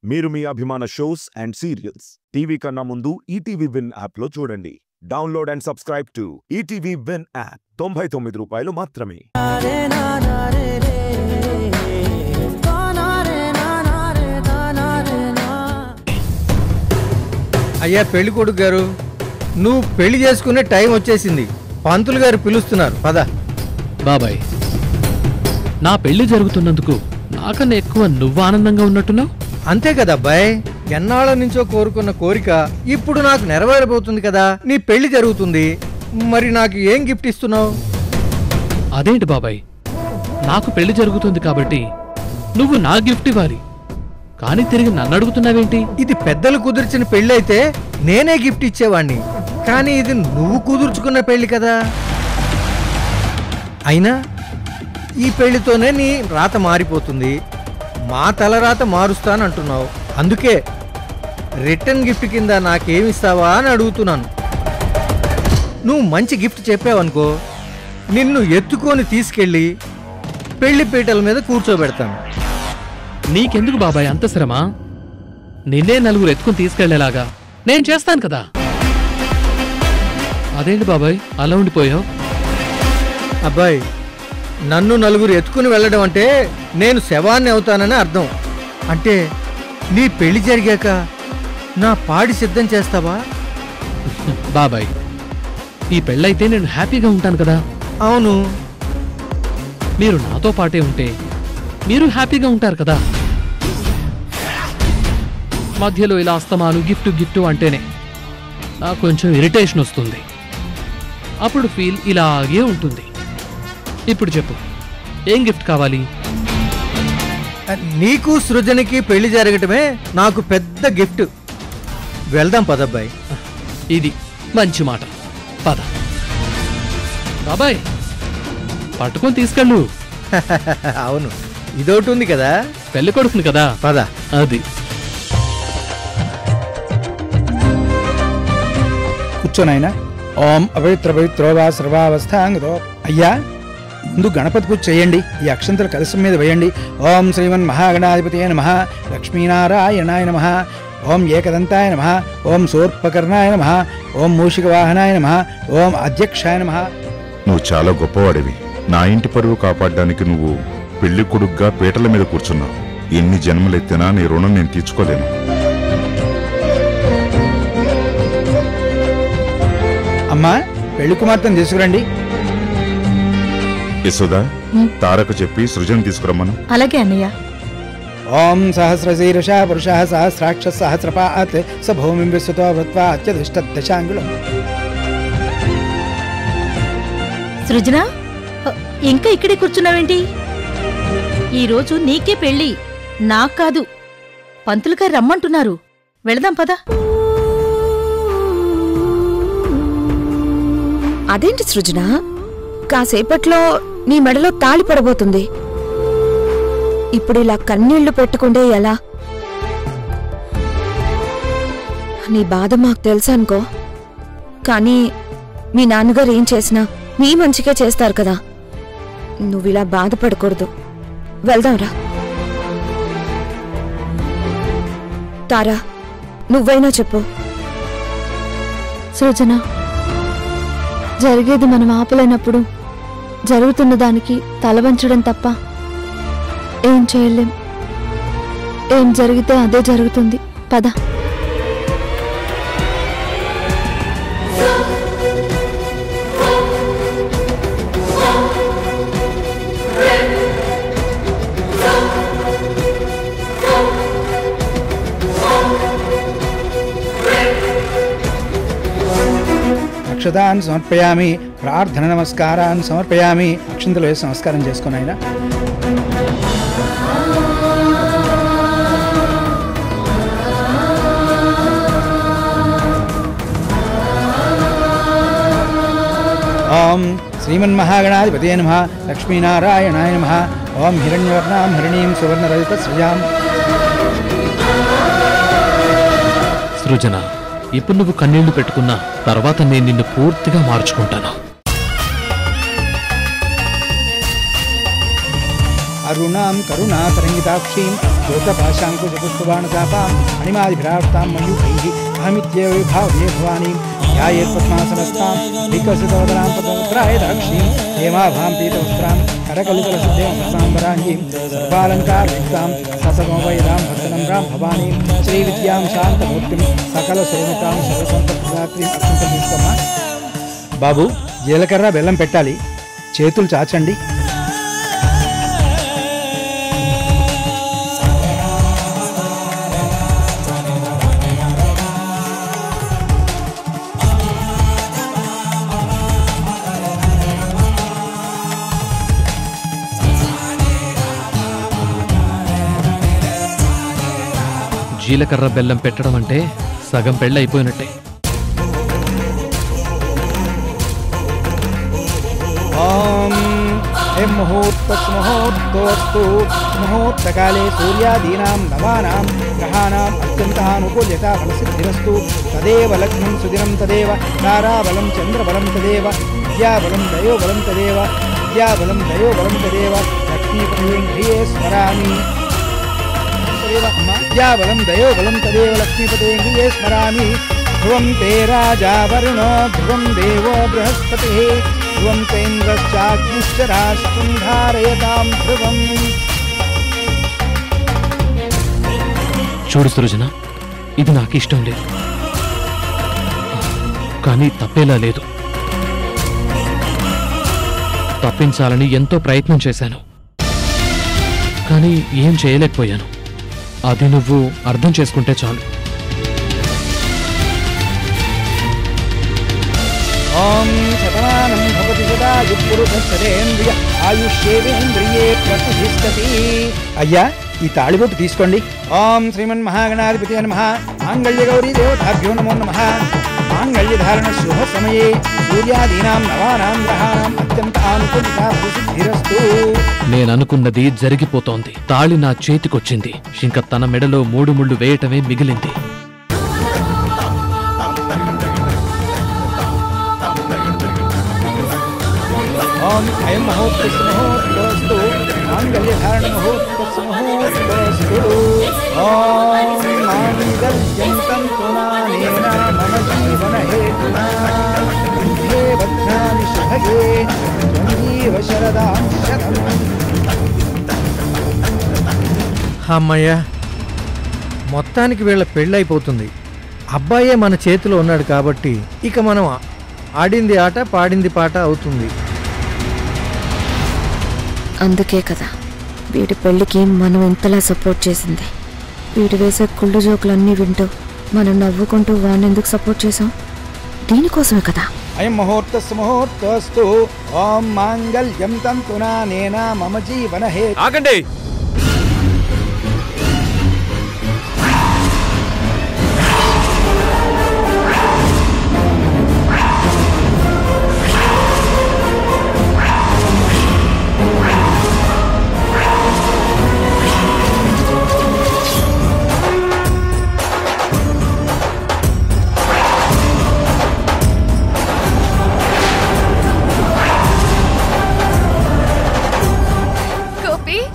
మీరు మీ అభిమాన shows and serials TV కన్నా ముందు ఈటీవీ విన్ యాప్ లో చూడండి. Download and subscribe to ETV win app. 99 రూపాయలు మాత్రమే. అయ్యా పెళ్లి కొడుకు గారు, నువ్వు పెళ్లి చేసుకునే టైం వచ్చేసింది. పంతులు గారు పిలుస్తున్నారు, పద. బాబాయ్, నా పెళ్లి జరుగుతున్నందుకు నాకన్నా ఎక్కువ నువ్వు ఆనందంగా ఉన్నట్టున్నావు. అంతే కదా అబ్బాయి, ఎన్నాళ్ళ నుంచో కోరుకున్న కోరిక ఇప్పుడు నాకు నెరవేరబోతుంది కదా. నీ పెళ్లి జరుగుతుంది, మరి నాకు ఏం గిఫ్ట్ ఇస్తున్నావు? అదేంటి బాబాయ్, నాకు పెళ్లి జరుగుతుంది కాబట్టి నువ్వు నా గిఫ్ట్ ఇవ్వాలి, కానీ తిరిగి నన్ను అడుగుతున్నావేంటి? ఇది పెద్దలు కుదిర్చిన పెళ్లి అయితే నేనే గిఫ్ట్ ఇచ్చేవాణ్ణి, కానీ ఇది నువ్వు కుదుర్చుకున్న పెళ్లి కదా. అయినా ఈ పెళ్లితోనే నీ రాత మారిపోతుంది, మా తలరాత మారుస్తానంటున్నావు. అందుకే రిటర్న్ గిఫ్ట్ కింద నాకేమిస్తావా అని అడుగుతున్నాను. నువ్వు మంచి గిఫ్ట్ చెప్పావనుకో, నిన్ను ఎత్తుకొని తీసుకెళ్ళి పెళ్లి పీటల మీద కూర్చోబెడతాను. నీకెందుకు బాబాయ్ అంత శ్రమ? నిన్నే నలుగురు ఎత్తుకుని తీసుకెళ్లేలాగా నేను చేస్తాను కదా. అదేంటి బాబాయ్ అలా ఉండిపోయావు? అబ్బాయి, నన్ను నలుగురు ఎత్తుకుని వెళ్ళడం అంటే నేను శవాన్ని అవుతానని అర్థం. అంటే నీ పెళ్లి జరిగాక నా పాడి సిద్ధం చేస్తావా? బాబాయ్, ఈ పెళ్ళైతే నేను హ్యాపీగా ఉంటాను కదా. అవును, మీరు నాతో పాటే ఉంటే మీరు హ్యాపీగా ఉంటారు కదా. మధ్యలో ఇలా అస్తమాను గిఫ్ట్ గిఫ్ట్ అంటేనే నాకు కొంచెం ఇరిటేషన్ వస్తుంది. అప్పుడు ఫీల్ ఇలాగే ఉంటుంది. ఇప్పుడు చెప్పు, ఏం గిఫ్ట్ కావాలి? నీకు సృజనికి పెళ్లి జరగటమే నాకు పెద్ద గిఫ్ట్. వెళ్దాం పదబ్బాయి. ఇది మంచి మాట, పద. బాబాయ్, పట్టుకొని తీసుకెళ్ళు. అవును, ఇదొకటి ఉంది కదా, పెళ్లి కొడుకుని కదా, పద. అది కూర్చోనైనా. ఓం అపవిత్ర పవిత్రో వా సర్వావస్థాంగతో. అయ్యా, ముందు గణపతి పూజ చేయండి. ఈ అక్షంతల కలశం మీద వేయండి. ఓం శ్రీమన్ మహాగణాధిపతయ నమః, లక్ష్మీనారాయణాయ నమః, ఓం ఏకదంతాయ నమః, ఓం శూర్పకర్ణాయ నమః, ఓం మూషికవాహనాయ నమః, ఓం అధ్యక్షాయ నమః. నువ్వు చాలా గొప్పవాడివి. నా ఇంటి పరువు కాపాడడానికి నువ్వు పెళ్లి కొడుగ్గా పీటల మీద కూర్చున్నావు. ఎన్ని జన్మలెత్తినా నీ రుణం నేను తీర్చుకోలేను. అమ్మా, పెళ్లి కుమార్తెను తీసుకురండి. యశోదా, తారకు చెప్పి సృజన్ తీసుకురమ్మను. అలాగే అన్నయ్య. ఓం సహస్రశీర్ష పురుష సహస్రాక్ష సహస్రపాత్ స భూమిం విశ్వతో భృత్వా అత్యధిష్ఠదశాంగుళం. సృజన, ఇంకా ఇక్కడే కూర్చున్నావేంటి? ఈరోజు నీకే పెళ్ళి, నాకు కాదు. పంతులు గారు రమ్మంటున్నారు, వెళదాం పద. అదేంటి సృజన, కాసేపట్లో నీ మెడలో తాళి పడబోతుంది. ఇప్పుడు ఇలా కన్నీళ్లు పెట్టుకుంటే ఎలా? నీ బాధ మాకు తెలుసనుకో, కానీ మీ నాన్నగారు ఏం చేసినా నీ మంచికే చేస్తారు కదా. నువ్విలా బాధపడకూడదు. వెళ్దాంరా. తారా, నువ్వైనా చెప్పు. సృజన, జరిగేది మనం ఆపలేనప్పుడు జరుగుతున్న దానికి తలవంచడం తప్ప ఏం చేయలేం. ఏం జరిగితే అదే జరుగుతుంది, పద. అక్షతాన్ని సమర్పయామి, ప్రార్థన నమస్కారాన్ని సమర్పయామి. అక్షంతలు వేసి నమస్కారం చేసుకుని ఆయన. ఓం శ్రీమన్మహాగణాధిపతయ నమః, లక్ష్మీనారాయణాయ నమః. ఓం హిరణ్యవర్ణాం హరిణీం సువర్ణరజిత శ్రియాం. సృజన, ఇప్పుడు నువ్వు కన్నీళ్లు పెట్టుకున్నా తర్వాత నేను నిన్ను పూర్తిగా మార్చుకుంటాను. అరుణాం కరుణాతరంగితాక్షీం జ్యోతపాశాంకుశపుష్పబాణచాపాం అణిమాదిభిరాప్తాం మయూఖైః అహమిత్యేవ విభావ్యే భవానీం ధ్యాయేత్పద్మాసనస్తాం వికసితవదనాం పద్మపుత్రాయదాక్షీం హేమాభాం పీతవస్త్రాం కరకలితలసిద్ధేం వస్త్రాంబరాంగీం సర్వాలంకారయుక్తాం సతమోపయదాం భక్తనం రాం భవానీం శ్రీవిద్యాం శాంతమూర్తిం సకల శోభితాం సర్వసంపత్ప్రదాత్రీం అత్యంత తీసుకోమా. బాబు జీలకర్ర బెల్లం పెట్టాలి, చేతులు చాచండి. జీలకర్ర బెల్లం పెట్టడం అంటే సగం పెళ్ళి అయిపోయినట్టే. ముహూర్తోస్తు ముహూర్తకాలే సూర్యాదీనాం నవానాం గ్రహాణాం అత్యంతానుకూల్యత ఫలసిద్ధిరస్తు. తదేవ లగ్నం సుదినం తదేవ తారాబలం చంద్రబలం తదేవ విద్యాబలం దయోబలం తదేవ విద్యాబలం దయోబలం తదేవ లక్ష్మీపతేంద్రియే స్మరామి విద్యాబలం దయోబలం తదేవ లక్ష్మీపతేంద్రియే స్మరామి. ధ్రువం తే రాజా వరుణో ధ్రువం దేవో బృహస్పతిః ధ్రువం తేంద్రశ్చాగ్నిశ్చ రాష్ట్రం ధారయతాం ధ్రువం. చూడు సృజన, ఇది నాకు ఇష్టం లేదు, కానీ తప్పేలా లేదు. తప్పించాలని ఎంతో ప్రయత్నం చేశాను, కానీ ఏం చేయలేకపోయాను. అది నువ్వు అర్థం చేసుకుంటే చాలు. ఓం శతమానం భవతి సదాయు పురుషేంద్రియ ఆయుష్యేంద్రియే ప్రతిష్టతి. అయ్యా, ఈ తాళిబొట్టు తీసుకోండి. ఓం శ్రీమన్ మహాగణాధిపతి నమః. మాంగళ్య గౌరీ దేవతాభ్యో నమో నమః. మాంగళ్యధారణ శుభ సమయే సూర్యాదీనాం నవానాం గ్రహాణాం అత్యంత ఆనుకూలిత ప్రసిద్ధిరస్తు. నేననుకున్నది జరిగిపోతోంది. తాళి నా చేతికొచ్చింది. ఇంకా తన మెడలో 3 ముళ్ళు వేయటమే మిగిలింది. ఓం అయం ముహూర్తస్య ముహూర్తోస్తు మాంగళ్యధారణ ముహూర్తస్య ముహూర్తోస్తు. ఓం మాంగళ్యం తంతునానేన మమ జీవన హేతునా కంఠే బధ్నామి శుభగే త్వమేవ శరదాం శతం. అమ్మయ్య, మొత్తానికి వీళ్ళ పెళ్ళైపోతుంది. అబ్బాయే మన చేతిలో ఉన్నాడు కాబట్టి ఇక మనం ఆడింది ఆట పాడింది పాట అవుతుంది. అందుకే కదా వీడి పెళ్లికి మనం ఇంతలా సపోర్ట్ చేసింది. వీడు వేసే కుళ్ళు జోకులన్నీ వింటూ మనం నవ్వుకుంటూ వాడినెందుకు సపోర్ట్ చేసాం? దీనికోసమే కదా. అయం ముహూర్తస్య ముహూర్తోస్తు ఓం మాంగళ్యం తంతునానేన మమ జీవన హేతునా. ఆగండి.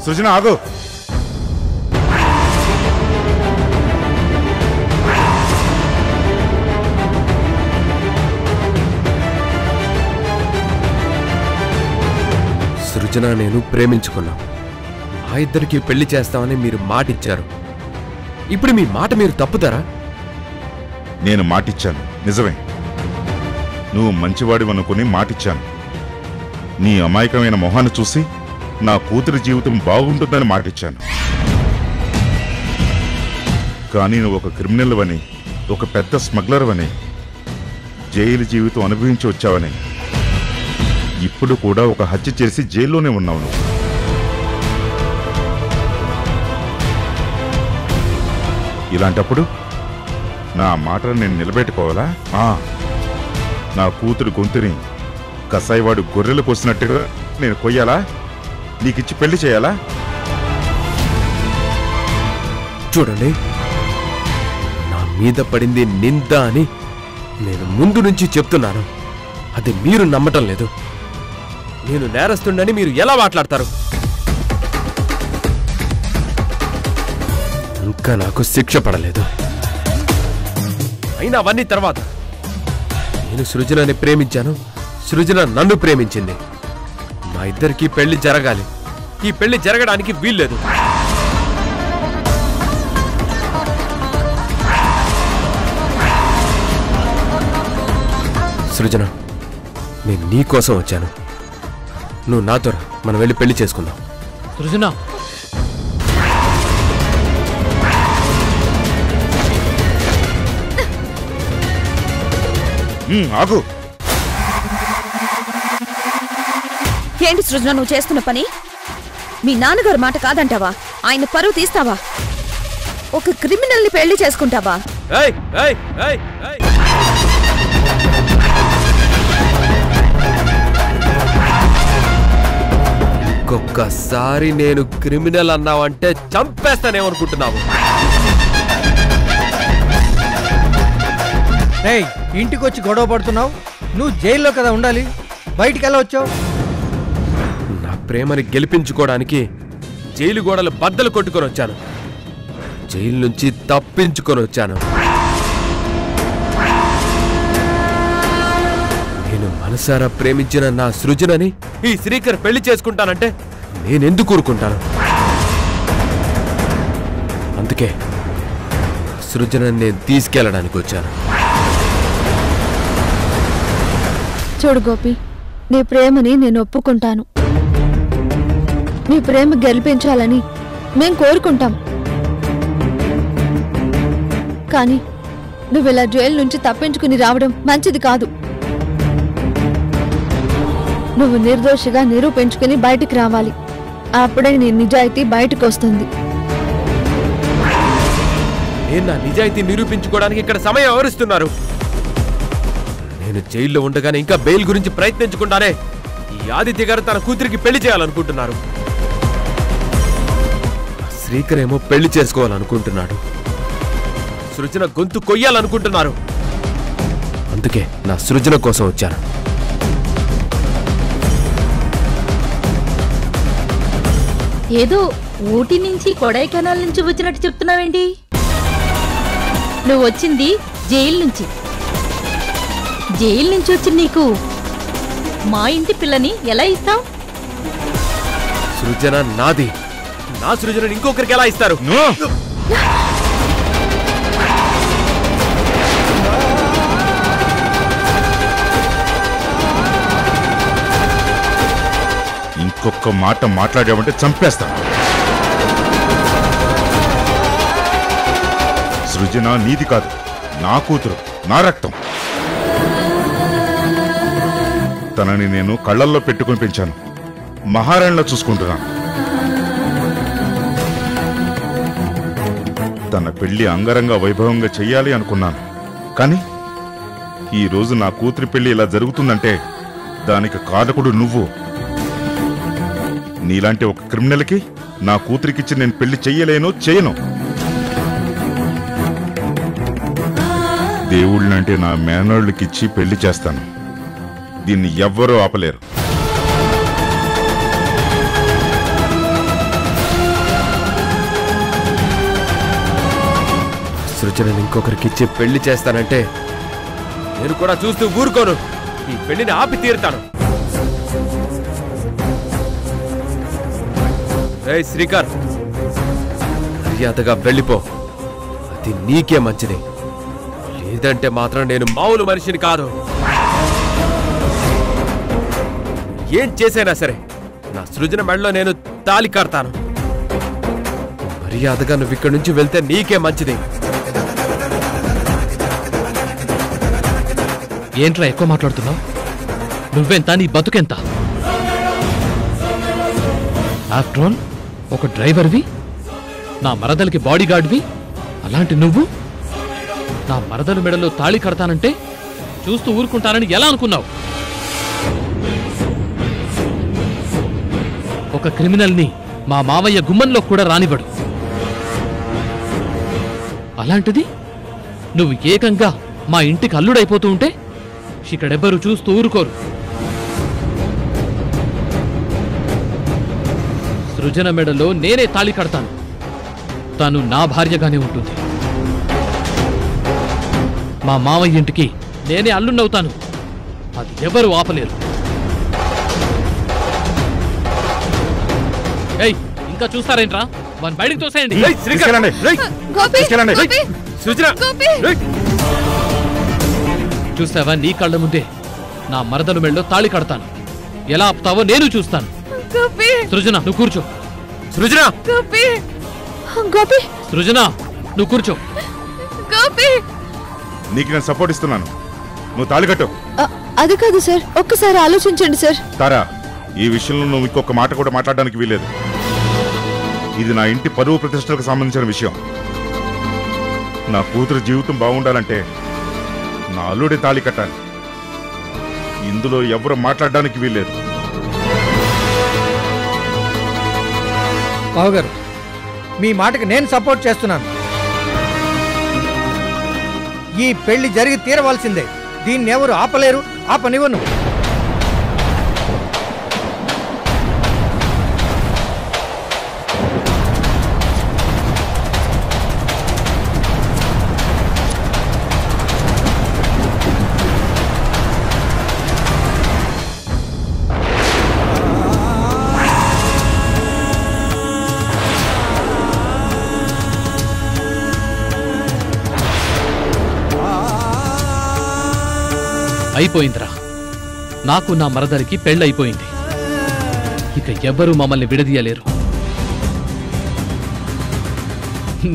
సృజన ఆగు. సృజన నేను ప్రేమించుకున్నాం. ఆ ఇద్దరికి పెళ్లి చేస్తామని మీరు మాటిచ్చారు. ఇప్పుడు మీ మాట మీరు తప్పుతారా? నేను మాటిచ్చాను, నిజమే. నువ్వు మంచివాడివనుకుని మాటిచ్చాను. నీ అమాయకమైన మొహాన్ని చూసి నా కూతురి జీవితం బాగుంటుందని మాటిచ్చాను. కానీ నువ్వు ఒక క్రిమినల్ వని, ఒక పెద్ద స్మగ్లర్ వని, జైలు జీవితం అనుభవించి వచ్చావని, ఇప్పుడు కూడా ఒక హత్య చేసి జైల్లోనే ఉన్నావు నువ్వు. ఇలాంటప్పుడు నా మాటను నేను నిలబెట్టుకోవాలా? నా కూతురు గొంతుని కసాయివాడు గొర్రెలు కోసినట్టుగా నేను కొయ్యాలా? నీకిచ్చి పెళ్లి చేయాలా? చూడండి, నా మీద పడింది నింద అని నేను ముందు నుంచి చెప్తున్నాను. అది మీరు నమ్మటం లేదు. నేను నేరస్తుండని మీరు ఎలా మాట్లాడతారు? ఇంకా నాకు శిక్ష పడలేదు. అయినా అవన్నీ తర్వాత. నేను సృజనని ప్రేమించాను, సృజన నన్ను ప్రేమించింది. మా ఇద్దరికి పెళ్లి జరగాలి. ఈ పెళ్లి జరగడానికి వీల్లేదు. సృజన, నేను నీ కోసం వచ్చాను. నువ్వు నాతో రా, మనం వెళ్ళి పెళ్లి చేసుకుందాం. సృజన, ఆగు. ఏంటి సృజన నువ్వు చేస్తున్న పని? మీ నాన్నగారు మాట కాదంటావా? ఆయన పరువు తీస్తావా? ఒక క్రిమినల్ని పెళ్లి చేసుకుంటావా? ఏయ్ ఏయ్ ఏయ్ ఏయ్ ఒక్కసారి నేను క్రిమినల్ అన్నావంటే చంపేస్తానేమనుకుంటున్నావు? రేయ్, ఇంటికొచ్చి గొడవ పడుతున్నావు. నువ్వు జైల్లో కదా ఉండాలి, బయటికి ఎలా వచ్చావు? నా ప్రేమని గెలిపించుకోవడానికి జైలు గోడలు బద్దలు కొట్టుకొని వచ్చాను. జైలు నుంచి తప్పించుకొని వచ్చాను. నేను మనసారా ప్రేమించిన నా సృజనని ఈ శ్రీకర్ పెళ్లి చేసుకుంటానంటే నేనెందుకు ఊరుకుంటాను? అందుకే సృజనని నేను తీసుకెళ్ళడానికి వచ్చాను. చూడు గోపి, నీ ప్రేమని నేను ఒప్పుకుంటాను. నీ ప్రేమ గెలిపించాలని మేం కోరుకుంటాం. కానీ నువ్వు ఇలా జైలు నుంచి తప్పించుకుని రావడం మంచిది కాదు. నువ్వు నిర్దోషిగా నిరూపించుకుని బయటికి రావాలి. అప్పుడే నీ నిజాయితీ బయటకు వస్తుంది. నేను నా నిజాయితీ నిరూపించుకోవడానికి ఇక్కడ సమయం ఎవరిస్తున్నారు? నేను జైల్లో ఉండగానే ఇంకా బెయిల్ గురించి ప్రయత్నించకుండానే ఈ ఆదిత్య గారు తన కూతురికి పెళ్లి చేయాలనుకుంటున్నారు. శ్రీకర్ ఏమో పెళ్లి చేసుకోవాలనుకుంటున్నాడు. సృజన గొంతు కొయ్యాలనుకుంటున్నారు. అందుకే నా సృజన కోసం వచ్చాను. ఏదో ఊటీ నుంచి కొడైకెనాల్ నుంచి వచ్చినట్టు చెప్తున్నావేంటి? నువ్వు వచ్చింది జైలు నుంచి. జైలు నుంచి వచ్చి నీకు మా ఇంటి పిల్లని ఎలా ఇస్తావు? సృజన నాది. నా సృజనని ఇంకొకరికి ఎలా ఇస్తారు? ఇంకొక మాట మాట్లాడామంటే చంపేస్తాను. సృజన నీది కాదు, నా కూతురు, నా రక్తం. తనని నేను కళ్ళల్లో పెట్టుకుని పెంచాను. మహారాణిలా చూసుకుంటున్నాను. తన పెళ్లి అంగరంగ వైభవంగా చెయ్యాలి అనుకున్నాను. కానీ ఈరోజు నా కూతురి పెళ్లి ఇలా జరుగుతుందంటే దానికి కారకుడు నువ్వు. నీలాంటి ఒక క్రిమినల్కి నా కూతురికిచ్చి నేను పెళ్లి చెయ్యలేను, చేయను. దేవుళ్ళంటే నా మేనోళ్ళకిచ్చి పెళ్లి చేస్తాను. దీన్ని ఎవ్వరూ ఆపలేరు. సృజనని ఇంకొకరికి ఇచ్చి పెళ్లి చేస్తానంటే నేను కూడా చూస్తూ ఊరుకోను. ఈ పెళ్లిని ఆపి తీరుతాను. ఏయ్ శ్రీకర్, మర్యాదగా వెళ్ళిపో. అది నీకే మంచిది. లేదంటే మాత్రం నేను మామూలు మనిషిని కాదు. ఏం చేసైనా సరే నా సృజన మెడలో నేను తాళి కడతాను. మర్యాదగా నువ్వు ఇక్కడి నుంచి వెళ్తే నీకే మంచిది. ఏంట్రా ఎక్కువ మాట్లాడుతున్నావు? నువ్వెంత, నీ బతుకెంత? ఆఫ్టర్ ఆల్ ఒక డ్రైవర్వి, నా మరదలకి బాడీ గార్డ్వి. అలాంటి నువ్వు నా మరదలు మెడలో తాళి కడతానంటే చూస్తూ ఊరుకుంటానని ఎలా అనుకున్నావు? ఒక క్రిమినల్ని మా మావయ్య గుమ్మంలో కూడా రానివ్వడు. అలాంటిది నువ్వు ఏకంగా మా ఇంటికి అల్లుడైపోతూ ఉంటే ఇక్కడెవ్వరూ చూస్తూ ఊరుకోరు. సృజన మెడలో నేనే తాళి కడతాను. తను నా భార్యగానే ఉంటుంది. మా మావయ్య ఇంటికి నేనే అల్లున్నవుతాను. అది ఎవరు ఆపలేరు. ఏయ్, ఇంకా చూస్తారేంట్రా? వాని బయటికి తోసేయండి. తీసుకెళ్ళండి. తీసుకెళ్ళండి. సృజన చూసావా, నీ కళ్ళ ముందే నా మరదలు మెళ్ళో తాళి కడతాను. ఎలా ఆపుతావో నేను చూస్తాను. సృజన, నువ్వు కూర్చో. సృజన గోపి సృజన, నువ్వు కూర్చో. నీకు నేను సపోర్ట్ ఇస్తున్నాను. నువ్వు తాళి కట్టు. అది కాదు సార్, ఒక్కసారి ఆలోచించండి సార్. తారా, ఈ విషయంలో నువ్వు ఇంకొక మాట కూడా మాట్లాడడానికి వీలేదు. ఇది నా ఇంటి పరువు ప్రతిష్టలకు సంబంధించిన విషయం. నా కూతురు జీవితం బాగుండాలంటే నా అల్లుడి తాళి కట్టాలి. ఇందులో ఎవరు మాట్లాడడానికి వీల్లేదు. బావగారు, మీ మాటకి నేను సపోర్ట్ చేస్తున్నాను. ఈ పెళ్లి జరిగి తీరవలసిందే. దీన్ని ఎవరు ఆపలేరు, ఆపనివ్వను. అయిపోయిందిరా. నాకు నా మరదలికి పెళ్ళైపోయింది. ఇక ఎవ్వరూ మమ్మల్ని విడదీయలేరు.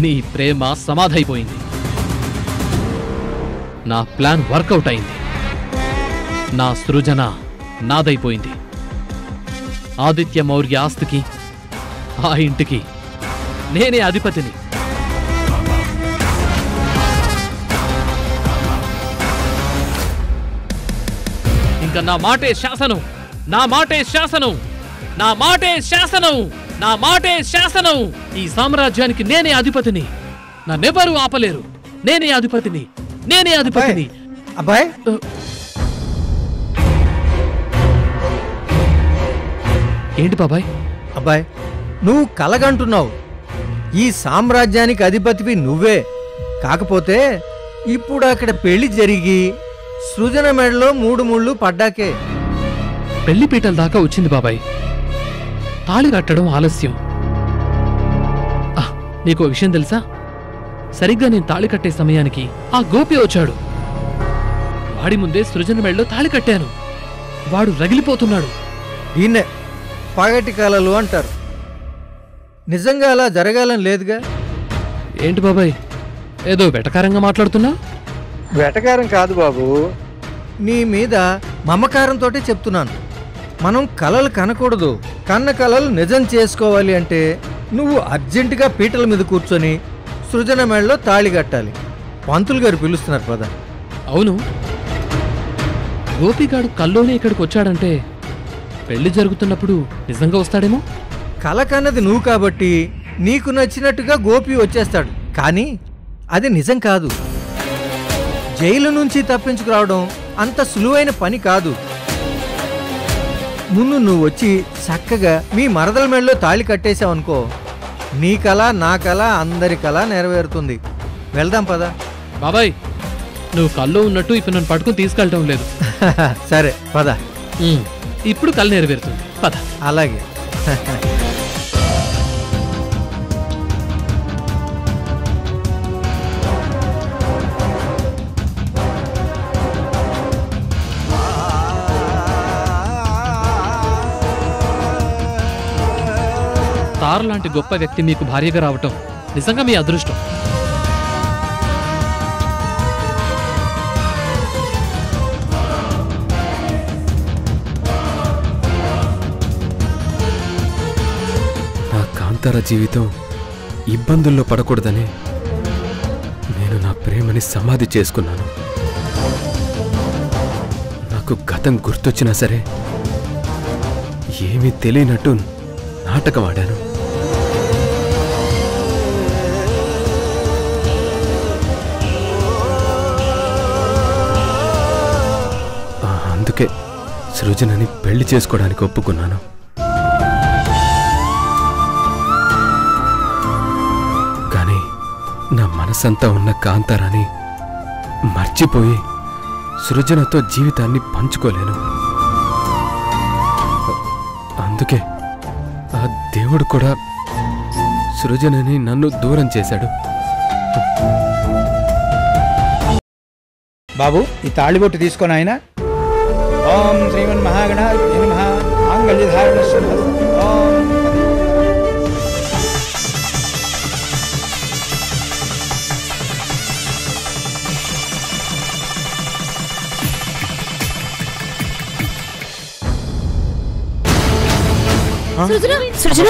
నీ ప్రేమ సమాధైపోయింది. నా ప్లాన్ వర్కౌట్ అయింది. నా సృజన నాదైపోయింది. ఆదిత్య మౌర్య ఆస్తికి, ఆ ఇంటికి నేనే అధిపతిని. ఇంకా నా మాటే శాసనం. నా మాటే శాసనం. నా మాటే శాసనం. నా మాటే శాసనం. ఈ సామ్రాజ్యానికి నేనే అధిపతిని. నన్నెవరూ ఆపలేరు. నేనే అధిపతిని. నేనే అధిపతిని. అబ్బాయి, ఏంటి బాబాయ్? అబ్బాయి, నువ్వు కలగంటున్నావు. ఈ సామ్రాజ్యానికి అధిపతివి నువ్వే. కాకపోతే ఇప్పుడు అక్కడ పెళ్లి జరిగి సృజన మెడలో 3 ముళ్ళు పడ్డాకే. పెళ్లిపీటల దాకా వచ్చింది బాబాయ్. తాళి కట్టడం ఆలస్యం. నీకో విషయం తెలుసా? సరిగ్గా నేను తాళి కట్టే సమయానికి ఆ గోపి వచ్చాడు. వాడి ముందే సృజన మెడలో తాళి కట్టాను. వాడు రగిలిపోతున్నాడు. దీన్నే పగటి కలలు అంటారు. నిజంగా అలా జరగాలని లేదుగా. ఏంటి బాబాయ్, ఏదో వెటకారంగా మాట్లాడుతున్నా? వెటకారం కాదు బాబు, నీ మీద మమకారంతో చెప్తున్నాను. మనం కలలు కనకూడదు. కన్న కలలు నిజం చేసుకోవాలి అంటే నువ్వు అర్జెంటుగా పీటల మీద కూర్చొని సృజన మెడలో తాళి కట్టాలి. పంతులు గారు పిలుస్తున్నారు పద. అవును, గోపిగాడు కల్లోనే ఇక్కడికి వచ్చాడంటే పెళ్లి జరుగుతున్నప్పుడు నిజంగా వస్తాడేమో. కల కన్నది నువ్వు కాబట్టి నీకు నచ్చినట్టుగా గోపి వచ్చేస్తాడు. కానీ అది నిజం కాదు. జైలు నుంచి తప్పించుకురావడం అంత సులువైన పని కాదు. ముందు నువ్వు వచ్చి చక్కగా మీ మరదల మెడలో తాళి కట్టేశావనుకో, నీ కళ నా కళ అందరి కళ నెరవేరుతుంది. వెళ్దాం పదా. బాబాయ్, నువ్వు కల్లో ఉన్నట్టు ఇప్పుడు నన్ను పట్టుకుని తీసుకెళ్ళటం లేదు. సరే పద. ఇప్పుడు కళ్ళు నెరవేరుతుంది. పద. అలాగే. తార లాంటి గొప్ప వ్యక్తి మీకు భార్యగా రావటం నిజంగా మీ అదృష్టం. నా కాంతార జీవితం ఇబ్బందుల్లో పడకూడదని నేను నా ప్రేమని సమాధి చేసుకున్నాను. నాకు గతం గుర్తొచ్చినా సరే ఏమీ తెలియనట్టు నాటకం ఆడాను. అందుకే సృజనని పెళ్లి చేసుకోవడానికి ఒప్పుకున్నాను. మనసంతా ఉన్న కాంతారాని మర్చిపోయి సృజనతో జీవితాన్ని పంచుకోలేను. అందుకే ఆ దేవుడు కూడా సృజనని నన్ను దూరం చేశాడు. బాబు ఈ తాళిబొట్టు తీసుకొని ఆయన ఓం శ్రీమన్ మహాగణాధిపతయే నమః మాంగళ్యధారణ ఓం సృజన